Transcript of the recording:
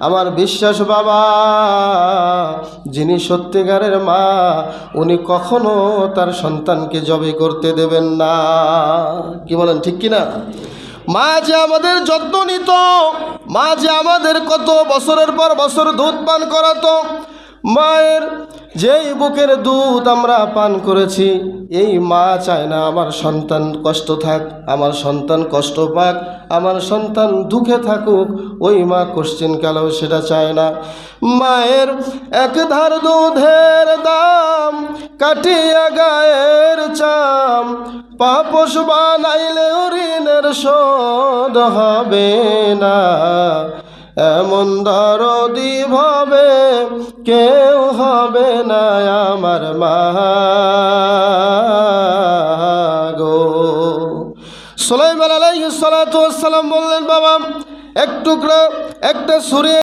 আমার বিশ্বাস বাবা, যিনি সত্যিকারের মা উনি কখনো তার সন্তানকে জবে করতে দেবেন না। কি বলেন, ঠিক কিনা? মা যে আমাদের যত্ন নিত, মা যে আমাদের কত বছরের পর বছর দুধ পান করাতো, মায়ের যেই বুকের দুধ আমরা পান করেছি, এই মা চায় না আমার সন্তান কষ্ট থাক, আমার সন্তান কষ্ট পাক, আমার সন্তান দুঃখে থাকুক। ওই মা কোশ্চিন কালেও সেটা চায় না। মায়ের এক ধার দুধের দাম কাটিয়া গায়ের চাম, পাপস বানাইলে ঋণের শোধ হবে না। এমন দরদি ভাবে কেউ হবে না আমার মা গো। সুলাইমান আলাইহিস সালাতু ওয়াস সালাম বললেন, বাবা এক টুকরা একটা ছুরি